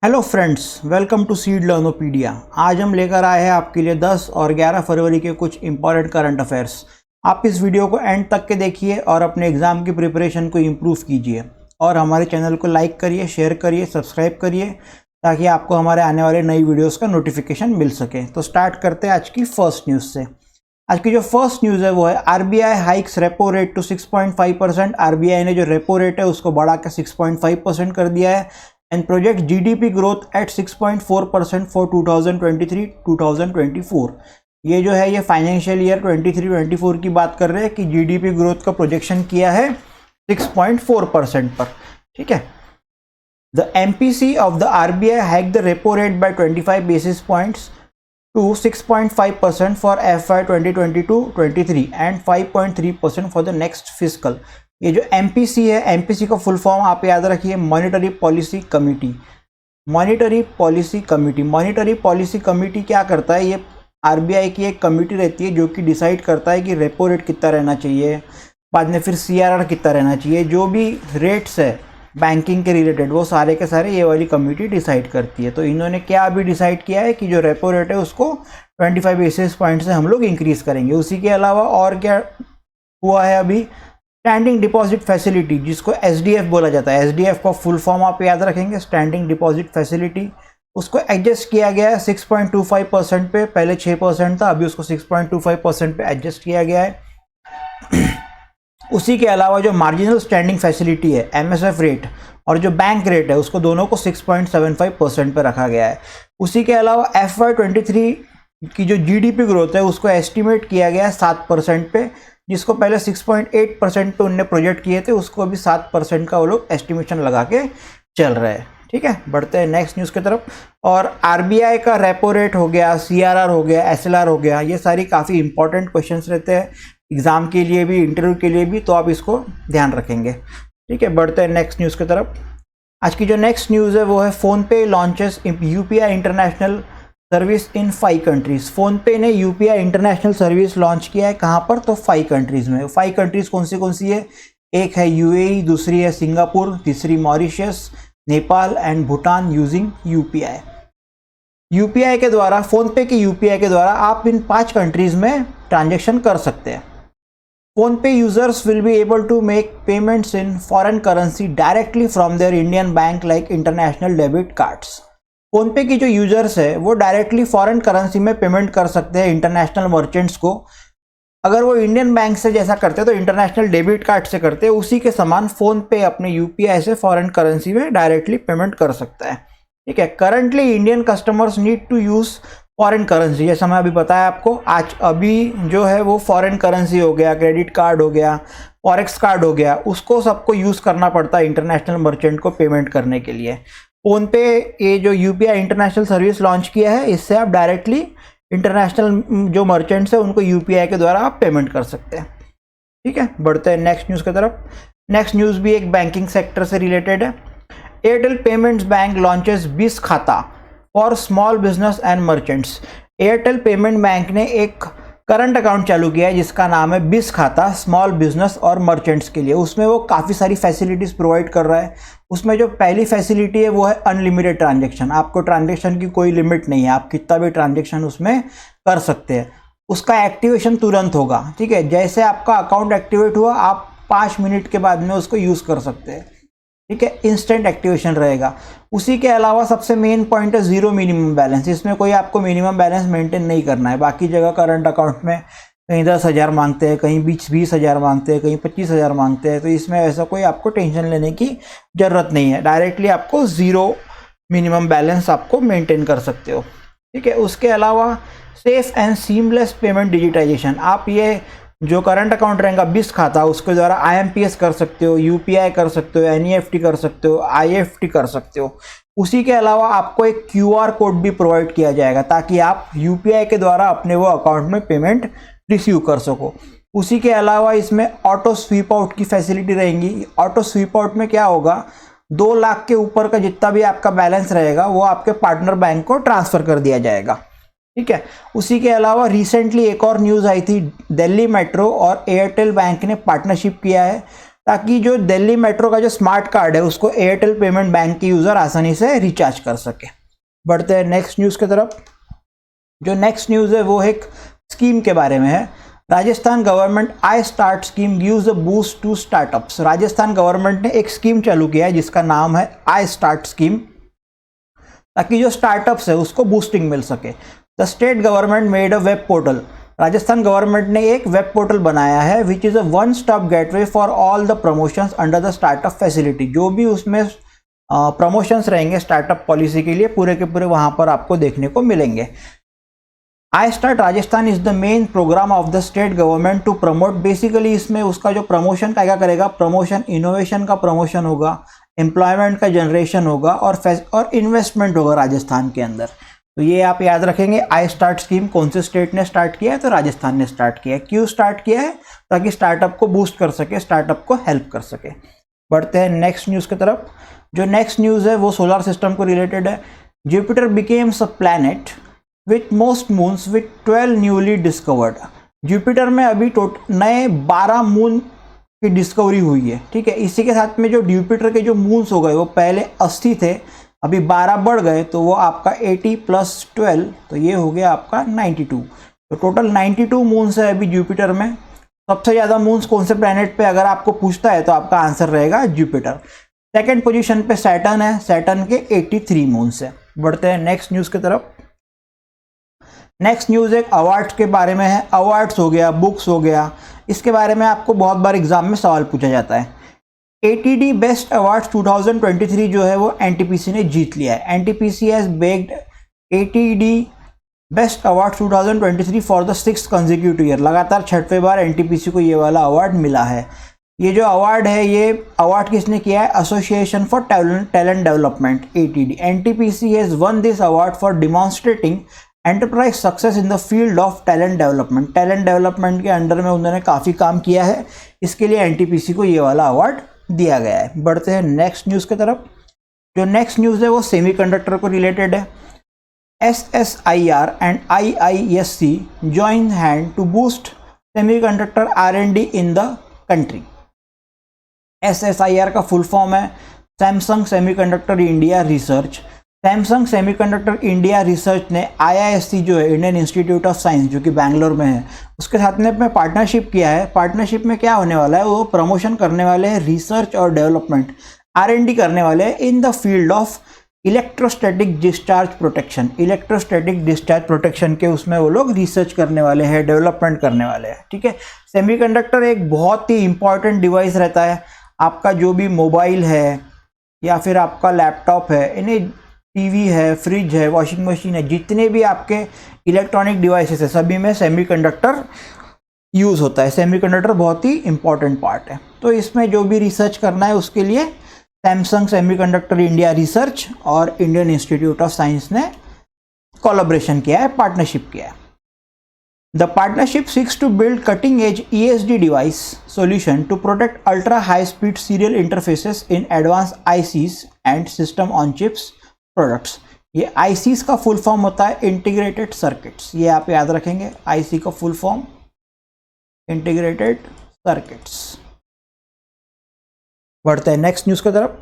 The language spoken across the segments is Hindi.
Hello friends, welcome to Seed Learnopedia. आज हम लेकर आए हैं आपके लिए 10 और 11 फरवरी के कुछ इंपॉर्टेंट करंट अफेयर्स। आप इस वीडियो को एंड तक के देखिए और अपने एग्जाम की प्रिपरेशन को इम्प्रूव कीजिए और हमारे चैनल को लाइक करिए, शेयर करिए, सब्सक्राइब करिए ताकि आपको हमारे आने वाले नई वीडियोज़ का नोटिफिकेशन मिल सके। तो स्टार्ट करते हैं आज की फर्स्ट न्यूज़ से। आज की जो फर्स्ट न्यूज़ है वो है RBI hikes repo rate to 6.5%। RBI ने जो रेपो रेट है उसको बढ़ा के 6.5% कर दिया है and project GDP growth at 6.4% for 2023-2024। ये जो है ये फाइनेंशियल ईयर 23-24 की बात कर रहे हैं कि जीडीपी ग्रोथ का प्रोजेक्शन किया है 6.4% पर। ठीक है। The MPC of the RBI hike the repo rate by 25 basis points to 6.5% for FY 2022-23 and 5.3% for the next fiscal। ये जो MPC है, MPC का फुल फॉर्म आप याद रखिए, monetary policy committee. Monetary policy committee, monetary policy committee क्या करता है? ये आरबीआई की एक कमेटी रहती है जो कि डिसाइड करता है कि रेपो रेट कितना रहना चाहिए, बाद में फिर CRR कितना रहना चाहिए, जो भी रेट्स है बैंकिंग के रिलेटेड वो सारे के सारे ये वाली कमेटी डिसाइड करती है। तो इन्होंने क्या अभी डिसाइड किया है कि जो रेपो रेट है उसको 25 बेसिस पॉइंट से हम लोग इंक्रीज करेंगे। उसी के अलावा और क्या हुआ है अभी? स्टैंडिंग डिपॉजिट फैसिलिटी, जिसको SDF बोला जाता है, SDF का फुल फॉर्म आप याद रखेंगे, स्टैंडिंग डिपॉजिट फैसिलिटी, उसको एडजस्ट किया गया है 6.25% पे। पहले 6% था, अभी उसको 6.25% पे एडजस्ट किया गया है। उसी के अलावा जो मार्जिनल स्टैंडिंग फैसिलिटी है, MSF रेट, और जो बैंक रेट है उसको दोनों को 6.75% पे रखा गया है। उसी के अलावा FY 23 की जो GDP ग्रोथ है उसको एस्टिमेट किया गया है 7% पे, जिसको पहले 6.8% पे उनने प्रोजेक्ट किए थे, उसको अभी 7% का वो लोग एस्टिमेशन लगा के चल रहे हैं। ठीक है, बढ़ते हैं नेक्स्ट न्यूज़ की तरफ। और आरबीआई का रेपो रेट हो गया, CRR हो गया, SLR हो गया, ये सारी काफ़ी इंपॉर्टेंट क्वेश्चंस रहते हैं एग्जाम के लिए भी, इंटरव्यू के लिए भी, तो आप इसको ध्यान रखेंगे। ठीक है, बढ़ते हैं नेक्स्ट न्यूज़ की तरफ। आज की जो नेक्स्ट न्यूज़ है वो है PhonePe launches UPI international service in 5 countries. PhonePe ने UPI इंटरनेशनल सर्विस लॉन्च किया है, कहाँ पर? तो 5 कंट्रीज़ में। 5 कंट्रीज़ कौन सी है? एक है UAE, दूसरी है सिंगापुर, तीसरी Mauritius, Nepal and Bhutan using UPI। UPI के द्वारा, फ़ोनपे की UPI के द्वारा आप इन 5 कंट्रीज़ में ट्रांजेक्शन कर सकते हैं। PhonePe users will be able to make payments in foreign currency directly from their Indian bank like international debit cards। PhonePe की जो यूजर्स है वो डायरेक्टली फॉरेन करेंसी में पेमेंट कर सकते हैं इंटरनेशनल मर्चेंट्स को। अगर वो इंडियन बैंक से जैसा करते हैं तो इंटरनेशनल डेबिट कार्ड से करते हैं, उसी के समान PhonePe अपने UPI से फॉरेन करेंसी में डायरेक्टली पेमेंट कर सकता है। ठीक है। Currently Indian customers need to use foreign currency, जैसा मैं अभी बताया आपको। आज अभी जो है वो फॉरेन करेंसी हो गया, क्रेडिट कार्ड हो गया, फॉरेक्स कार्ड हो गया, उसको सबको यूज़ करना पड़ता है इंटरनेशनल मर्चेंट को पेमेंट करने के लिए। फ़ोनपे ये जो UPI इंटरनेशनल सर्विस लॉन्च किया है, इससे आप डायरेक्टली इंटरनेशनल जो मर्चेंट्स है उनको UPI के द्वारा आप पेमेंट कर सकते हैं। ठीक है, बढ़ते हैं नेक्स्ट न्यूज़ की तरफ। नेक्स्ट न्यूज़ भी एक बैंकिंग सेक्टर से रिलेटेड है। Airtel payments bank launches BIS खाता for small business and merchants. Airtel payment bank ने एक करंट अकाउंट चालू किया है जिसका नाम है BIS खाता, स्मॉल बिजनेस और मर्चेंट्स के लिए। उसमें वो काफ़ी सारी फैसिलिटीज़ प्रोवाइड कर रहा है। उसमें जो पहली फैसिलिटी है वो है अनलिमिटेड ट्रांजेक्शन। आपको ट्रांजेक्शन की कोई लिमिट नहीं है, आप कितना भी ट्रांजेक्शन उसमें कर सकते हैं। उसका एक्टिवेशन तुरंत होगा। ठीक है, जैसे आपका अकाउंट एक्टिवेट हुआ आप 5 मिनट के बाद में उसको यूज़ कर सकते हैं। ठीक है, इंस्टेंट एक्टिवेशन रहेगा। उसी के अलावा सबसे मेन पॉइंट है 0 मिनिमम बैलेंस। इसमें कोई आपको मिनिमम बैलेंस मेंटेन नहीं करना है। बाकी जगह करंट अकाउंट में कहीं 10,000 मांगते हैं, कहीं 20,000 मांगते हैं, कहीं 25,000 मांगते हैं, तो इसमें ऐसा कोई आपको टेंशन लेने की ज़रूरत नहीं है। डायरेक्टली आपको 0 मिनिमम बैलेंस आपको मेंटेन कर सकते हो। ठीक है, उसके अलावा safe and seamless payment digitization. आप ये जो करंट अकाउंट रहेगा BIS खाता, उसके द्वारा IMPS कर सकते हो, UPI कर सकते हो, NEFT कर सकते हो, IFT कर सकते हो। उसी के अलावा आपको एक QR कोड भी प्रोवाइड किया जाएगा ताकि आप UPI के द्वारा अपने वो अकाउंट में पेमेंट रिसीव कर सको। उसी के अलावा इसमें ऑटो स्वीप आउट की फैसिलिटी रहेंगी। ऑटो स्वीप आउट में क्या होगा, 2 लाख के ऊपर का जितना भी आपका बैलेंस रहेगा वो आपके पार्टनर बैंक को ट्रांसफ़र कर दिया जाएगा। ठीक है, उसी के अलावा रिसेंटली एक और न्यूज़ आई थी, दिल्ली मेट्रो और एयरटेल बैंक ने पार्टनरशिप किया है ताकि जो दिल्ली मेट्रो का जो स्मार्ट कार्ड है उसको एयरटेल पेमेंट बैंक के यूजर आसानी से रिचार्ज कर सके। बढ़ते हैं नेक्स्ट न्यूज की तरफ। जो नेक्स्ट न्यूज है वो एक स्कीम के बारे में है। Rajasthan government I start scheme gives a boost to startups. Rajasthan government ने एक स्कीम चालू किया है जिसका नाम है आई स्टार्ट स्कीम, ताकि जो स्टार्टअप्स है उसको बूस्टिंग मिल सके। The state government made a web portal. Rajasthan government ने एक वेब पोर्टल बनाया है which is a one stop gateway for all the promotions under the startup facility. जो भी उसमें प्रमोशंस रहेंगे स्टार्टअप पॉलिसी के लिए पूरे के पूरे वहाँ पर आपको देखने को मिलेंगे। I start Rajasthan is the main programme of the state government to promote. Basically इसमें उसका जो प्रमोशन क्या करेगा, प्रमोशन इनोवेशन का प्रमोशन होगा, एम्प्लॉयमेंट का जनरेशन होगा और इन्वेस्टमेंट होगा राजस्थान के अंदर। तो ये आप याद रखेंगे। आई स्टार्ट स्कीम कौन से स्टेट ने स्टार्ट किया है, तो राजस्थान ने स्टार्ट किया है। क्यों स्टार्ट किया है, ताकि स्टार्टअप को बूस्ट कर सके, स्टार्टअप को हेल्प कर सके। बढ़ते हैं नेक्स्ट न्यूज़ की तरफ। जो नेक्स्ट न्यूज़ है वो सोलर सिस्टम को रिलेटेड है। Jupiter becomes a planet with most moons with 12 newly discovered. Jupiter में अभी नए 12 मून की डिस्कवरी हुई है, ठीक है। इसी के साथ में जो जुपिटर के जो मून्स हो गए वो पहले 80 थे, अभी 12 बढ़ गए, तो वो आपका 80 + 12 तो ये हो गया आपका 92। तो टोटल 92 मून्स है अभी जुपिटर में। सबसे ज़्यादा मून्स कौन से प्लैनेट पे अगर आपको पूछता है तो आपका आंसर रहेगा जुपिटर। सेकेंड पोजीशन पे सैटर्न है, सैटर्न के 83 मून्स है। बढ़ते हैं नेक्स्ट न्यूज़ की तरफ। नेक्स्ट न्यूज़ एक अवार्ड्स के बारे में है। अवार्ड्स हो गया, बुक्स हो गया, इसके बारे में आपको बहुत बार एग्जाम में सवाल पूछा जाता है। ATD बेस्ट अवार्ड्स 2023 जो है वो NTPC ने जीत लिया है। NTPC has bagged ATD best award 2023 for the 6th consecutive year. लगातार 6वें बार NTPC को ये वाला अवार्ड मिला है। ये जो अवार्ड है, ये अवार्ड किसने किया है, association for talent development ATD। NTPC has one this award for demonstrating enterprise success in the field of talent development. Talent development के अंडर में उन्होंने काफ़ी काम किया है, इसके लिए NTPC को ये वाला अवार्ड दिया गया है। बढ़ते हैं नेक्स्ट न्यूज़ की तरफ। जो नेक्स्ट न्यूज़ है वो सेमीकंडक्टर को रिलेटेड है। SSIR and IISc join hand to boost semiconductor R&D in the country. SSIR का फुल फॉर्म है Samsung semiconductor India research. Samsung semiconductor India research ने IISc जो है, इंडियन इंस्टीट्यूट ऑफ साइंस, जो कि बैंगलोर में है, उसके साथ में अपने पार्टनरशिप किया है। पार्टनरशिप में क्या होने वाला है, वो प्रमोशन करने वाले हैं रिसर्च और डेवलपमेंट, R&D करने वाले हैं in the field of electrostatic discharge protection. Electrostatic discharge protection के उसमें वो लोग रिसर्च करने वाले हैं, डेवलपमेंट करने वाले हैं, ठीक है। सेमीकंडक्टर एक बहुत ही इंपॉर्टेंट डिवाइस रहता है। आपका जो भी मोबाइल है या फिर आपका लैपटॉप है, इन्हें टीवी है, फ्रिज है, वॉशिंग मशीन है, जितने भी आपके इलेक्ट्रॉनिक डिवाइसेस है, सभी में सेमीकंडक्टर यूज़ होता है। सेमीकंडक्टर बहुत ही इंपॉर्टेंट पार्ट है। तो इसमें जो भी रिसर्च करना है उसके लिए सैमसंग सेमीकंडक्टर इंडिया रिसर्च और इंडियन इंस्टीट्यूट ऑफ साइंस ने कोलैबोरेशन किया है, पार्टनरशिप किया है। The partnership seeks to build cutting-edge ESD device solution to protect ultra-high-speed serial interfaces in advanced ICs and system-on-chips products। ये ICs का फुल फॉर्म होता है इंटीग्रेटेड सर्किट्स। ये आप याद रखेंगे, IC का फुल फॉर्म इंटीग्रेटेड सर्किट्स। बढ़ते हैं नेक्स्ट न्यूज़ की तरफ।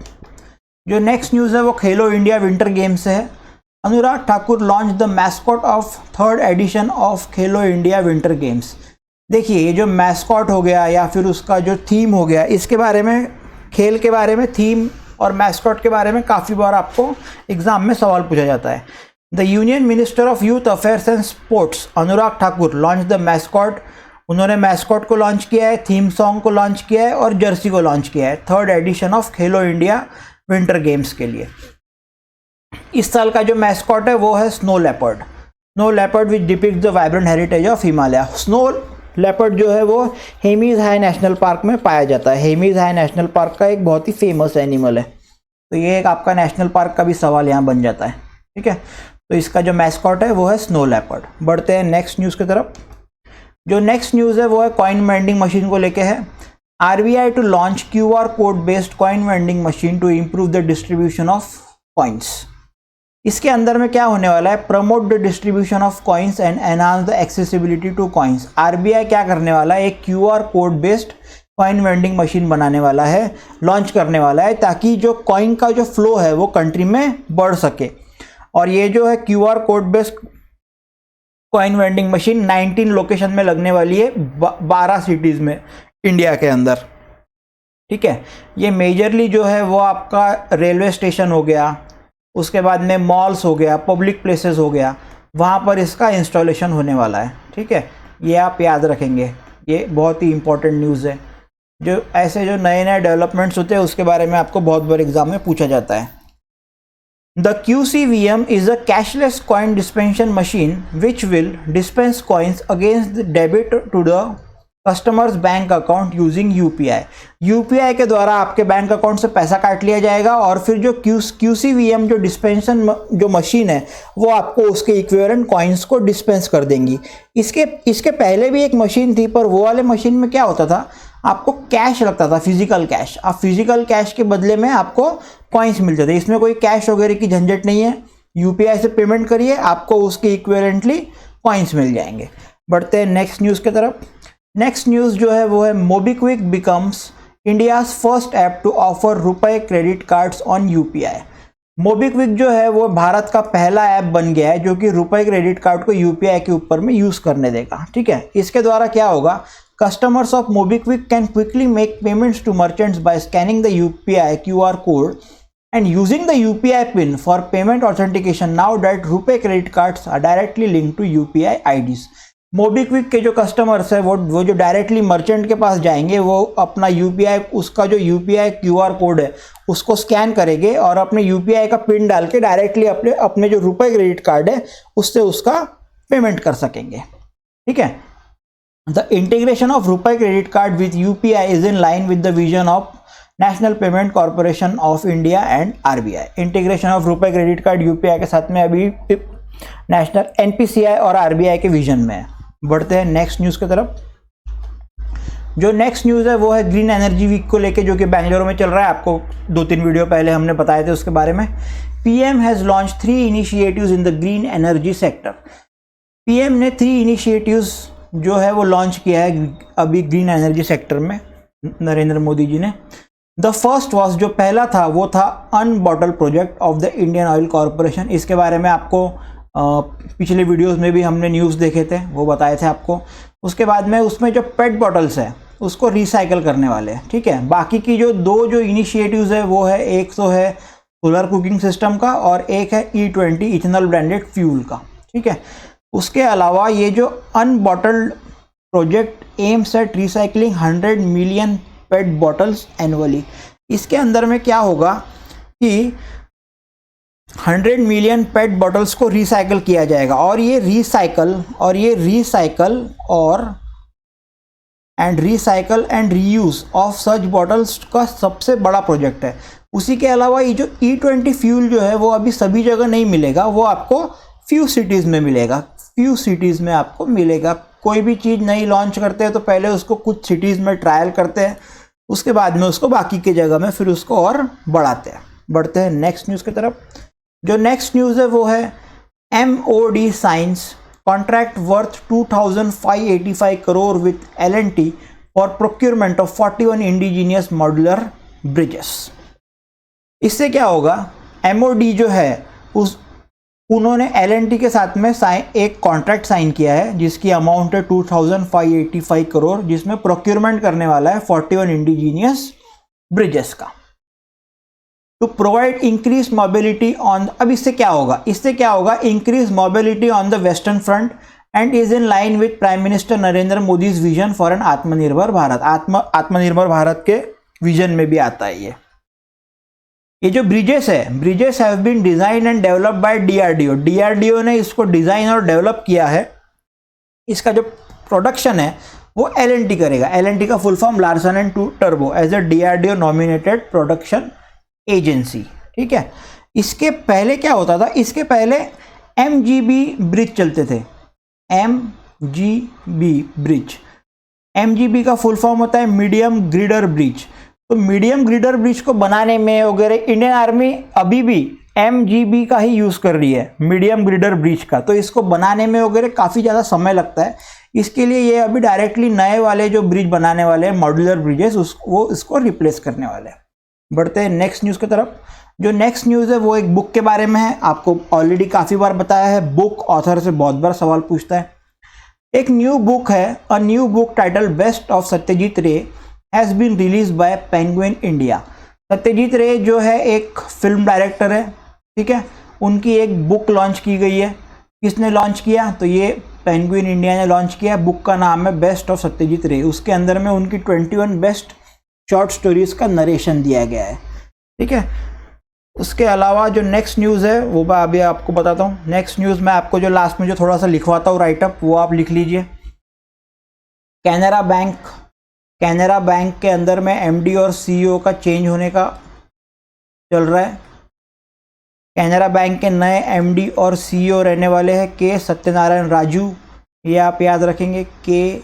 जो नेक्स्ट न्यूज़ है वो खेलो इंडिया विंटर गेम्स है। Anurag Thakur launch the mascot of 3rd edition of Khelo India winter games. देखिए, ये जो मैस्कॉट हो गया या फिर उसका जो थीम हो गया, इसके बारे में, खेल के बारे में, थीम और मैस्कॉट के बारे में काफ़ी बार आपको एग्जाम में सवाल पूछा जाता है। The union minister of youth affairs and sports Anurag Thakur launch the mascot. उन्होंने मैस्कॉट को लॉन्च किया है, थीम सॉन्ग को लॉन्च किया है और जर्सी को लॉन्च किया है 3rd edition of Khelo India winter games के लिए। इस साल का जो मैस्कॉट है वो है snow leopard. Snow leopard which depict the vibrant heritage of Himalaya. Snow leopard जो है वो हेमीज हाई नेशनल पार्क में पाया जाता है। हेमीज हाई नेशनल पार्क का एक बहुत ही फेमस एनिमल है। तो ये एक आपका नेशनल पार्क का भी सवाल यहाँ बन जाता है, ठीक है। तो इसका जो मैस्कॉट है वो है स्नो लेपर्ड। बढ़ते हैं नेक्स्ट न्यूज़ की तरफ। जो नेक्स्ट न्यूज़ है वो है कॉइन वेंडिंग मशीन को लेके है। RBI to launch QR code based coin vending machine to improve the distribution of coins. इसके अंदर में क्या होने वाला है, promote the distribution of coins and enhance the accessibility to coins. RBI क्या करने वाला है, एक QR code based coin vending machine बनाने वाला है, लॉन्च करने वाला है, ताकि जो कॉइन का जो फ्लो है वो कंट्री में बढ़ सके। और ये जो है QR code based coin vending machine 19 location में लगने वाली है, 12 सिटीज़ में इंडिया के अंदर। ठीक है, ये मेजरली जो है वो आपका रेलवे स्टेशन हो गया, उसके बाद में मॉल्स हो गया, पब्लिक प्लेसेस हो गया, वहाँ पर इसका इंस्टॉलेशन होने वाला है। ठीक है, ये आप याद रखेंगे, ये बहुत ही इंपॉर्टेंट न्यूज़ है। जो ऐसे जो नए नए डेवलपमेंट्स होते हैं उसके बारे में आपको बहुत बार एग्जाम में पूछा जाता है। The QCVM is a cashless coin dispensation machine which will dispense coins against the debit to the customer's bank account using UPI। UPI के द्वारा आपके बैंक अकाउंट से पैसा काट लिया जाएगा और फिर जो QCVM जो डिस्पेंशन जो मशीन है वो आपको उसके इक्विवेलेंट कॉइन्स को डिस्पेंस कर देंगी। इसके पहले भी एक मशीन थी, पर वो वाले मशीन में क्या होता था, आपको कैश लगता था, फिजिकल कैश। अब फिजिकल कैश के बदले में आपको कॉइन्स मिलते थे। इसमें कोई कैश वगैरह की झंझट नहीं है, UPI से पेमेंट करिए, आपको उसके इक्विवेलेंटली कॉइन्स मिल जाएंगे। बढ़ते हैं नेक्स्ट न्यूज़ की तरफ। नेक्स्ट न्यूज़ जो है वो है MobiKwik becomes India's first app to offer RuPay credit cards on UPI। MobiKwik जो है वो भारत का पहला ऐप बन गया है जो कि रुपए क्रेडिट कार्ड को UPI के ऊपर में यूज़ करने देगा। ठीक है, इसके द्वारा क्या होगा, customers of MobiKwik can quickly make payments to merchants by scanning the UPI QR code and using the UPI PIN for payment authentication now that RuPay credit cards are directly linked to UPI IDs। MobiKwik के जो कस्टमर्स है वो जो डायरेक्टली मर्चेंट के पास जाएंगे, वो अपना UPI उसका जो UPI QR कोड है उसको स्कैन करेंगे और अपने UPI का पिन डाल के डायरेक्टली अपने जो रुपए क्रेडिट कार्ड है उससे उसका पेमेंट कर सकेंगे। ठीक है, The integration of RuPay credit card with UPI is in line with the vision of National Payment Corporation of India and RBI। Integration of रुपए क्रेडिट कार्ड UPI के साथ में अभी नेशनल NPCI और RBI के विजन में है। बढ़ते हैं नेक्स्ट न्यूज़ की तरफ। जो नेक्स्ट न्यूज़ है वो है ग्रीन एनर्जी वीक को लेके, जो कि बेंगलुरु में चल रहा है। आपको 2-3 वीडियो पहले हमने बताए थे उसके बारे में। PM has launch 3 initiatives in the green energy sector. PM ने 3 इनिशिएटिव्स जो है वो लॉन्च किया है अभी ग्रीन एनर्जी सेक्टर में, नरेंद्र मोदी जी ने। द फर्स्ट वॉज, जो पहला था वो था unbottle project of the Indian Oil Corporation. इसके बारे में आपको पिछले वीडियोस में भी हमने न्यूज़ देखे थे, वो बताए थे आपको। उसके बाद में उसमें जो पेट बॉटल्स है उसको रिसाइकल करने वाले हैं। ठीक है, बाकी की जो 2 इनिशिएटिव्स है वो है, एक तो है सोलर कुकिंग सिस्टम का और एक है E20 इथेनॉल ब्रांडेड फ्यूल का। ठीक है, उसके अलावा ये जो unbottled project aims at recycling 100 million pet bottles annually. इसके अंदर में क्या होगा कि 100 मिलियन पेट बॉटल्स को रिसाइकल किया जाएगा और ये recycle and reuse of such bottles का सबसे बड़ा प्रोजेक्ट है। उसी के अलावा ये जो E20 फ्यूल जो है वो अभी सभी जगह नहीं मिलेगा, वो आपको फ्यू सिटीज़ में मिलेगा। फ्यू सिटीज़ में आपको मिलेगा। कोई भी चीज़ नई लॉन्च करते हैं तो पहले उसको कुछ सिटीज़ में ट्रायल करते हैं, उसके बाद में उसको बाकी की जगह में फिर उसको और बढ़ाते हैं। बढ़ते हैं नेक्स्ट न्यूज़ की तरफ। जो नेक्स्ट न्यूज़ है वो है MOD science contract worth 2585 crore with L&T for procurement of 41 indigenous modular bridges. इससे क्या होगा, MOD जो है उन्होंने L&T के साथ में एक कॉन्ट्रैक्ट साइन किया है जिसकी अमाउंट है 2585 करोड़, जिसमें प्रोक्योरमेंट करने वाला है 41 इंडिजीनियस ब्रिजेस का, to provide increase mobility on. अब इससे क्या होगा, increase mobility on the western front and is in line with prime minister Narendra Modi's vision for an Aatmanirbhar Bharat. आत्मनिर्भर भारत के विजन में भी आता है ये जो ब्रिजेस है, bridges have been design and developed by DRDO। DRDO ने इसको डिजाइन और डेवलप किया है। इसका जो प्रोडक्शन है वो L&T करेगा। L&T का फुल फॉर्म लार्सन एंड टर्बो as a DRDO nominated production agency. ठीक है, इसके पहले क्या होता था, इसके पहले MGB ब्रिज चलते थे। MGB ब्रिज, MGB का फुल फॉर्म होता है मीडियम ग्रिडर ब्रिज। तो मीडियम ग्रिडर ब्रिज को बनाने में वगैरह इंडियन आर्मी अभी भी MGB का ही यूज़ कर रही है, मीडियम ग्रिडर ब्रिज का। तो इसको बनाने में वगैरह काफ़ी ज़्यादा समय लगता है, इसके लिए ये अभी डायरेक्टली नए वाले जो ब्रिज बनाने वाले हैं मॉड्यूलर ब्रिजेस वो इसको रिप्लेस करने वाले हैं। बढ़ते हैं नेक्स्ट न्यूज़ की तरफ। जो नेक्स्ट न्यूज़ है वो एक बुक के बारे में है। आपको ऑलरेडी काफ़ी बार बताया है, बुक ऑथर से बहुत बार सवाल पूछता है। एक न्यू बुक है, a new book title best of Satyajit Ray has been release by Penguin India. Satyajit Ray जो है एक फिल्म डायरेक्टर है, ठीक है, उनकी एक बुक लॉन्च की गई है। किसने लॉन्च किया? तो ये पेंगुइन इंडिया ने लॉन्च किया। बुक का नाम है बेस्ट ऑफ सत्यजीत रे। उसके अंदर में उनकी 21 बेस्ट शॉर्ट स्टोरीज का नरेशन दिया गया है, ठीक है। उसके अलावा जो नेक्स्ट न्यूज़ है वो मैं अभी आपको बताता हूँ। नेक्स्ट न्यूज़ मैं आपको जो लास्ट में जो थोड़ा सा लिखवाता हूँ राइटअप, वो आप लिख लीजिए। कैनरा बैंक के अंदर में MD और CEO का चेंज होने का चल रहा है। कैनरा बैंक के नए MD और CEO रहने वाले हैं के सत्यनारायण राजू। ये आप याद रखेंगे, के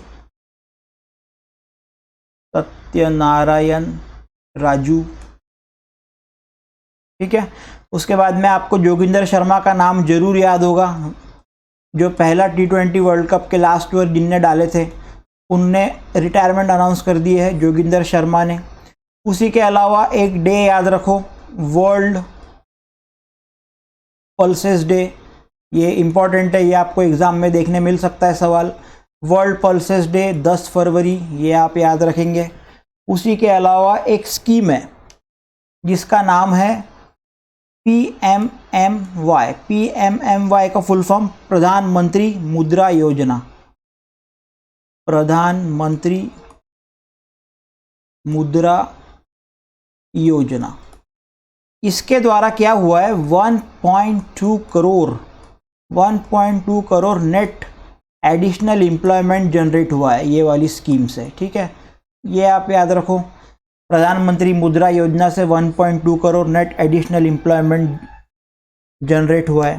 सत्यनारायण राजू, ठीक है। उसके बाद में आपको जोगिंदर शर्मा का नाम जरूर याद होगा, जो पहला T20 वर्ल्ड कप के लास्ट ओवर जिनने डाले थे, उनने रिटायरमेंट अनाउंस कर दी है जोगिंदर शर्मा ने। उसी के अलावा एक डे याद रखो, वर्ल्ड पल्सेस डे। ये इम्पॉर्टेंट है, ये आपको एग्जाम में देखने मिल सकता है सवाल। वर्ल्ड पल्सेस डे 10 फरवरी, ये आप याद रखेंगे। उसी के अलावा एक स्कीम है जिसका नाम है PMMY। PMMY का फुल फॉर्म प्रधानमंत्री मुद्रा योजना। प्रधानमंत्री मुद्रा योजना। इसके द्वारा क्या हुआ है, 1.2 crore net additional employment generate हुआ है ये वाली स्कीम से, ठीक है। ये आप याद रखो, प्रधानमंत्री मुद्रा योजना से 1.2 crore net additional employment generate हुआ है।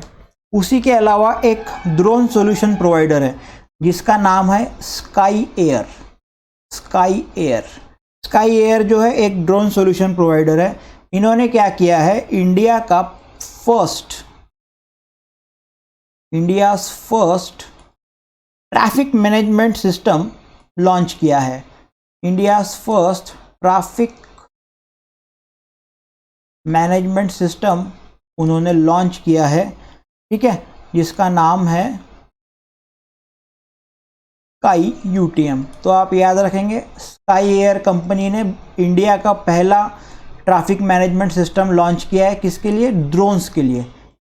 उसी के अलावा एक ड्रोन सॉल्यूशन प्रोवाइडर है जिसका नाम है स्काई एयर। स्काई एयर जो है एक ड्रोन सॉल्यूशन प्रोवाइडर है। इन्होंने क्या किया है, India's first traffic management system launch किया है। India's first traffic management system उन्होंने लॉन्च किया है, ठीक है, जिसका नाम है स्काई UTM। तो आप याद रखेंगे, स्काई एयर कंपनी ने इंडिया का पहला ट्रैफिक मैनेजमेंट सिस्टम लॉन्च किया है। किसके लिए? ड्रोन्स के लिए।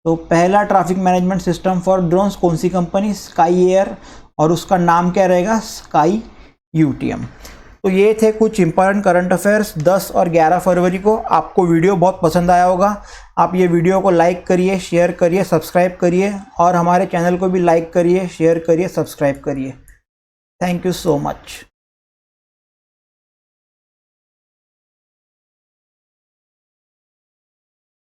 तो पहला traffic management system for drones कौन सी कंपनी? स्काई एयर, और उसका नाम क्या रहेगा? Sky UTM। तो ये थे कुछ इंपॉर्टेंट करंट अफेयर्स 10 और 11 फरवरी को। आपको वीडियो बहुत पसंद आया होगा। आप ये वीडियो को लाइक करिए, शेयर करिए, सब्सक्राइब करिए, और हमारे चैनल को भी लाइक करिए, शेयर करिए, सब्सक्राइब करिए। Thank you so much.